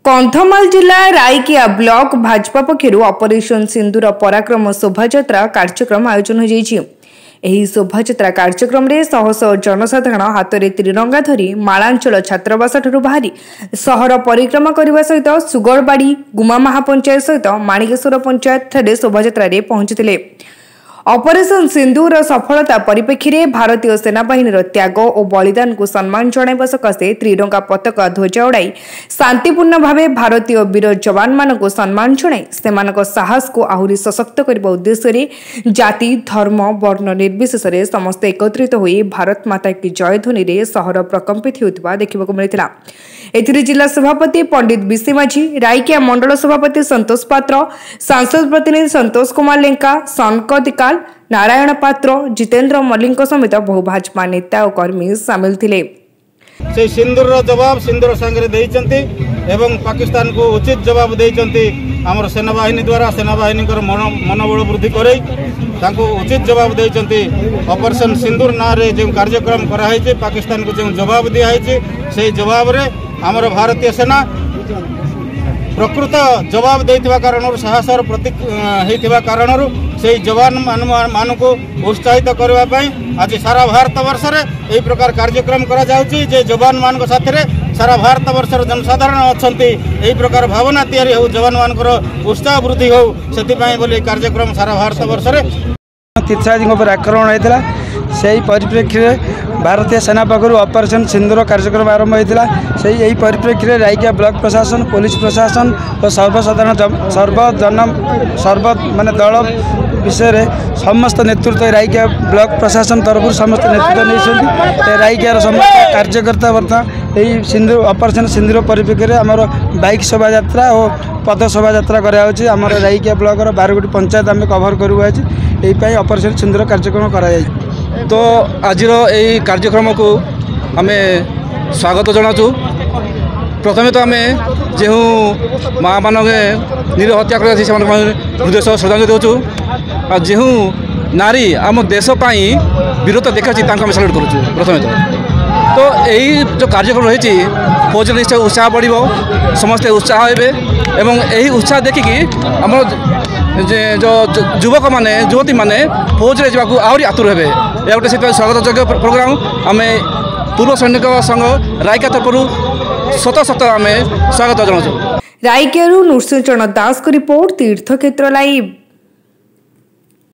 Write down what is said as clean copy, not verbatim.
कंधमाल जिला Raikia block Bhajpa पक्षर operation सिंदूर पराक्रम शोभायात्रा कार्यक्रम आयोजन हो शोभायात्रा कार्यक्रम में शह शह जनसाधारण हाथ में त्रिरंगा धरी मालांचल छात्रावास बाहरी सहर परिक्रमा करने सहित सुगड़बाड़ी गुमा महापंचायत सहित माणिकेश्वर पंचायत शोभायात्रा पहुंची। ऑपरेशन सिंदूर सफलता परिप्रेक्षी में भारतीय सेनाबाहिनी त्याग और बलिदान को सम्मान जणाइबा सकाशे त्रिरंगा पताका ध्वजा उड़ाई शांतिपूर्ण भाव भारतीय वीर जवान मान को सम्मान जणाई सेमानक साहस को आहरी सशक्त करने उद्देश्य जाति धर्म वर्ण निर्विशेष समस्त एकत्रित होई भारत माता की जयध्वनि रे सहर प्रकंपित होता देखा मिलता। एथिरे जिला सभापति पंडित बीसी माझी, रायकिया मंडल सभापति संतोष पात्र, सांसद प्रतिनिधि संतोष कुमार लेंका, सनकदिकाल, नारायण पात्र, जितेंद्र मल्लिक समेत बहु भाजपा नेता और कर्मी सामिल थे। से सिंदूर जवाब सिंदूर सांगे देइचंती एवं पाकिस्तान को उचित जवाब देइचंती आमर सेनाबाहिनी द्वारा सेनाबाहिनी मनोबल वृद्धि करे उचित जवाब देइचंती। ऑपरेशन सिंदूर ना रे जो कार्यक्रम कराई पाकिस्तान को जो जवाब दिखाई से जवाब रे आमर भारतीय सेना प्रकृत जवाब देइथिबा कारणर साहसर प्रतीक हेइथिबा कारणर से जवान मान को उत्साहित करने आज सारा भारत वर्ष रे एही प्रकार कार्यक्रम करा जाउची जे जवान मान साथ सारा भारत वर्षर जनसाधारण अछंती एही प्रकार भावना तैयारी हो जवान मानकर उत्साह वृद्धि हो से बोली कार्यक्रम सारा भारत वर्ष रे तीर्थराजी पर आक्रमण होता से परिप्रेक्षी में भारतीय सेना पक्षर ऑपरेशन सिंदूर कार्यक्रम आरंभ होता से यही परिप्रेक्षी में रायकिया ब्लॉक प्रशासन पुलिस प्रशासन और सर्वसाधारण सर्व माने दल विषय समस्त नेतृत्व रायकिया ब्लॉक प्रशासन तरफ समस्त नेतृत्व नहीं रायकियार समस्त कार्यकर्ता बर्तमान यही सिंदूर ऑपरेशन सिंदूर परिप्रेक्षी में आमर बाइक शोभा यात्रा और पद शोभा यात्रा करार रायकिया ब्लॉक 12 पंचायत आम कभर करूँ यही ऑपरेशन सिंदूर कार्यक्रम करा तो आज यही कार्यक्रम को आम स्वागत जनाचु। प्रथमे तो आम जो माँ मान निर हत्या कर हृदय श्रद्धांजलि देचु जो नारी आम देशपाई वीरता देखा आम साल्यूट करूँ। प्रथमे तो यही जो कार्यक्रम रही फौज निश्चय उत्साह बढ़ समस्ते उत्साह हे एवं यही उत्साह देखिकी आम जो युवक माने युवती माने फौज रे जावाक आहरी आतुर हेबे या गोटे से स्वागत योग्य प्रोग्राम आम पूर्व सैनिक संघ रायकिया तरफ शत शत आम स्वागत जनाऊँ। रायकिया नृसिंह चरण दास को रिपोर्ट तीर्थक्षेत्र लाइव।